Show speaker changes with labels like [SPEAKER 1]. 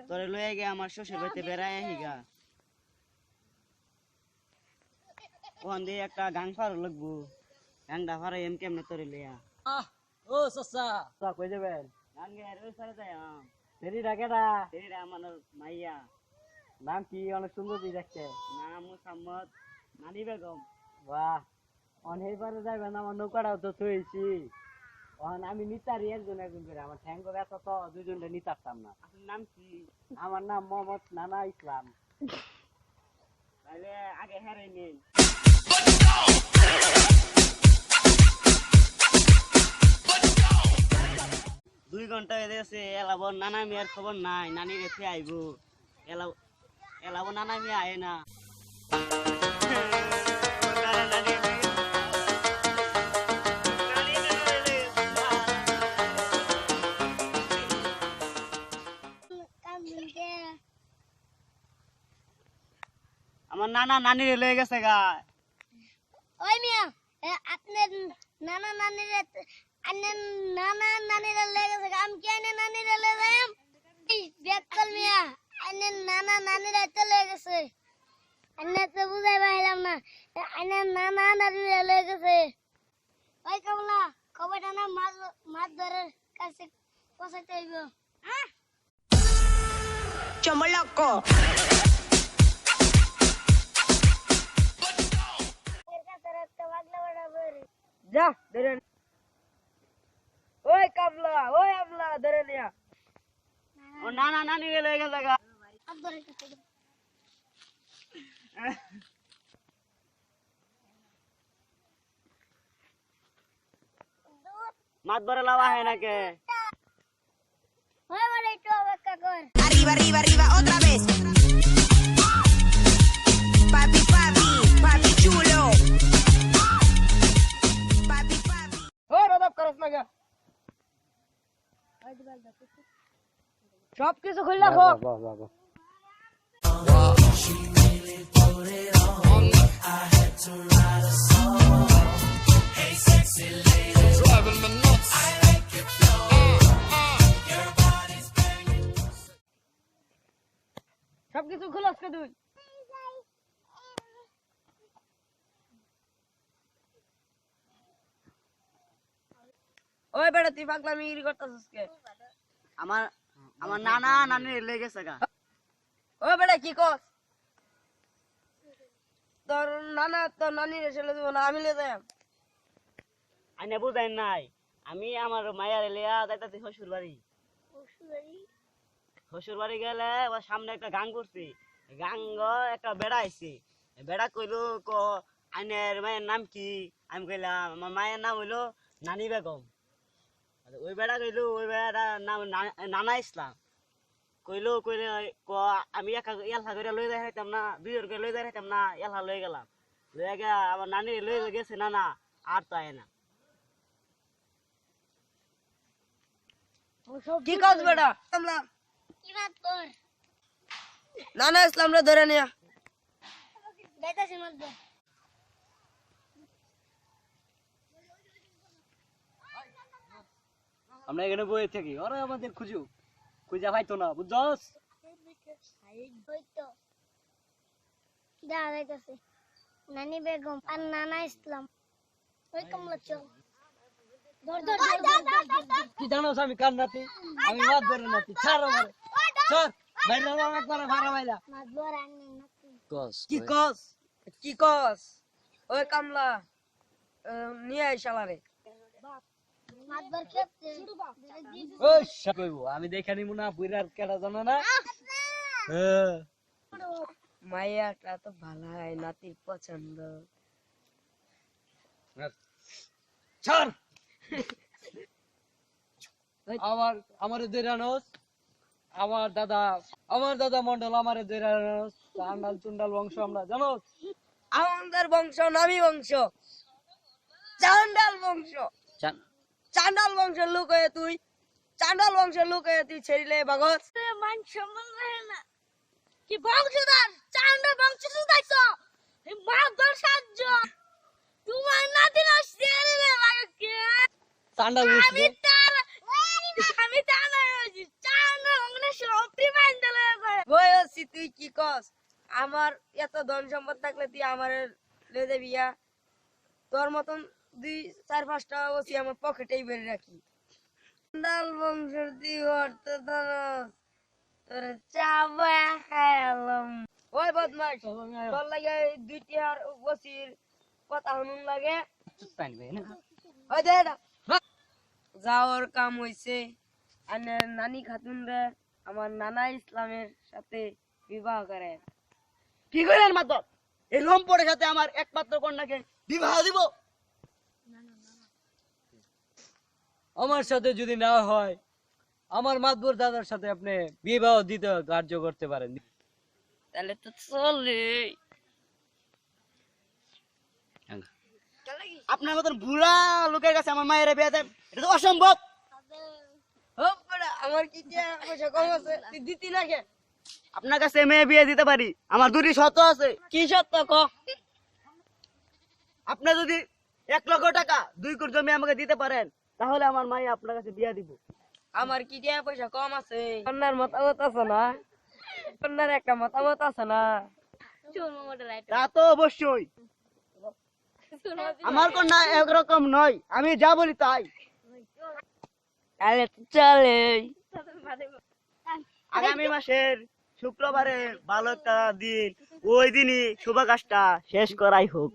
[SPEAKER 1] তোরে লয়ে গে আমার শ্বশুর বাড়িতে বেড়ায় হিগা ওখান দিয়ে একটা গাং ফার লাগবো গাংটা ফারে এম কেমনে তোরে লইয়া
[SPEAKER 2] ও সসা তা কই যাবেন
[SPEAKER 1] গান গে রই সারে যায়
[SPEAKER 2] দেরি ডাকেডা
[SPEAKER 1] তেরিরা আমার মাইয়া
[SPEAKER 2] নাম কি অনেক সুন্দর দি দেখতে
[SPEAKER 1] নাম মোহাম্মদ নানি বেগম
[SPEAKER 2] বাহ অনেকবারে যাইবেন আমার নৌকাটাও তো থইছি অন আমি নিতারি একজন একজন করে আমার ঠ্যাঙ্গ ব্যথা তো দুইজনটা নিতারতাম না
[SPEAKER 1] আপনার নাম কি
[SPEAKER 2] আমার নাম মোহাম্মদ নানা ইসলাম
[SPEAKER 1] তাহলে আগে হেরে নিন 2 ঘন্টা হয়ে গেছে এলাবো নানা মিয়ার খবর নাই নানি রেখে আইবো এলাবো নানা মিয়া আয় না আমার নানা নানি লয়ে গেছে গা
[SPEAKER 3] ওই মিয়া আপনার নানা নানিরে আন্নের নানা নানিরে লেগেছে আমি কি আন্নের নানিরে লেগাম এই বেকল মিয়া আন্নের নানা নানিরে তো লেগেছে আন্নে তো বুঝাই পাইলাম না আন্নের নানা নানিরে লেগেছে ওই কমলা খবরটা না মাছ ধরার কাছে পৌঁছাতে হইব
[SPEAKER 4] চমলকো
[SPEAKER 2] যা ধরে ওই কাবলা ওই আমলা ধরে নিয়া
[SPEAKER 1] ও নানা নানি লয়ে গেছে গা
[SPEAKER 3] আব্দুল কাছে
[SPEAKER 1] মাত বড় লাওয়া হয় নাকে
[SPEAKER 3] ওই বলে একটু অপেক্ষা কর
[SPEAKER 4] arriba arriba arriba otra vez papi papi papi chulo papi papi
[SPEAKER 2] ও রদব করস না গা সব কিছু খুলে রাখো সব কিছু খুলস কে তুই ওই বেটা তুই পাগলামি করতেছিস কে
[SPEAKER 1] আমার আমার নানা নানি লয়ে গেছে গা
[SPEAKER 2] ও বেটা কি কস তোর নানা তোর নানি রে চলে যাবো না আমি লে যাই
[SPEAKER 1] আইনে বুঝাই নাই আমি আমার মায়ের লিয়া যাইতাছি শ্বশুর বাড়ি গেলে ওর সামনে একটা গাং করছি গাং একটা বেড়া আইছে বেড়া কইলো ক আইনের মায়ের নাম কি আমি কইলাম আমার মায়ের নাম হইলো নানি বেগম ওই বেড়া কইলো ওই বেড়াটার নাম নানা ইসলাম কইলে ক আমি একা এলহা করে লই যাইতাম না দুইজন করে লই যাইতাম না এলহা লই গেলাম লইয়া গিয়া আমার নানি লই গেছে নানা আর তো আয় না
[SPEAKER 2] কি কস বেটা আমলা
[SPEAKER 3] কি বাত কর
[SPEAKER 2] নানা ইসলাম রে ধরে নিয়া
[SPEAKER 3] যাইতাছি মধ্যে
[SPEAKER 2] আমরা এখানে বসে থাকি ওরা আমাদের খুঁজা পাইতো না বুঝছস
[SPEAKER 3] হইতো দেখা যাইতাছে নানি বেগম আর নানা ইসলাম ওই কমলা চল ধর ধর
[SPEAKER 2] কি জানোস আমি কার নাতি আমি মাছ ধরে নাতি ছাড় আমারে চল বাইরে আমার একবার ভাড়া বাইলা
[SPEAKER 3] মাছ ধর আননি নাকি
[SPEAKER 2] কি কস ওই কামলা নিয়ে আই শালারে
[SPEAKER 3] মাছ ধর খেতে
[SPEAKER 2] ওই কইবো আমি দেখে নিমু না বুইরার কেডা জানো না হ্যাঁ মাইয়াটা তো ভালাই নাতির পছন্দ ছাড় আমারে দৈরানোস আমার দাদা মন্ডল আমারে দৈরানোস চান্ডাল চুন্ডাল বংশ আমরা জানোস আমাদের বংশ নামি বংশ চান্ডাল বংশ চান্ডাল বংশের লোক হয়ে তুই ছেড়িলে বাগস
[SPEAKER 3] মান সম্মান রহে না কি বংশধর চান্ডা বংশ সুদাইছো এই মাছ ধর সাহায্য তোমার নাতির ছেড়ে রে বাগকে
[SPEAKER 2] চান্ডাল
[SPEAKER 3] আমি তার না চান্ডা বংশ সব প্রিমাইন্ডলে
[SPEAKER 2] ছি তুই কি কস? আমার এত ধন সম্পদ থাকলে তুই আমার লেদে বিয়া, তোর মতন 2-4-5টা ওসি আমার পকেটেই বের রাখি। দাল বংশের তুই অর্থ ধনস, তোর চাবা খাইলাম। ওই বদমাস, তোর লাগে 2টি আর ওসির কথা শুনুন লাগে। ওই দে এটা। যাওয়ার কাম হইছে, আনের নানি খাতুন রে আমার নানা ইসলামের সাথে বিবাহ করে।
[SPEAKER 1] কি করেন মাতব? এই লম্পটের সাথে আমার একমাত্র কন্যাকে বিবাহ দিব?
[SPEAKER 5] আমার সাথে যদি না হয়, আমার মাতবর দাদার সাথে আপনি বিবাহ দিতে কার্য করতে পারেন।
[SPEAKER 2] তাহলে তো চলে।
[SPEAKER 1] আপনার মতন বুড়া লোকের কাছে আমার মায়ের বিয়ে দেন, এটা তো অসম্ভব।
[SPEAKER 2] ও বড়া, আমার কি পয়সা কম আছে, তুই দিতি না কে?
[SPEAKER 1] আপনার কাছে মেয়ে বিয়ে দিতে পারি, আমার 2টি শর্ত আছে।
[SPEAKER 2] কি সত্য ক?
[SPEAKER 1] আপনি যদি 1 লক্ষ টাকা 2 কোটি জমি আমাকে দিতে পারেন, তাহলে আমার মায়ে আপনার কাছে বিয়ে দিব।
[SPEAKER 2] আমার কি পয়সা কম আছে? কন্যার মতামত আছে না? কন্যার একটা মতামত আছে না?
[SPEAKER 1] তা তো অবশ্যই। আমার কন্যা একরকম নয়, আমি যা বলি তাই।
[SPEAKER 2] তাহলে তো চলে।
[SPEAKER 1] আগামী মাসের শুক্রবারে ভালো একটা দিন, ওই দিনই শুভ কাজটা শেষ করাই হোক।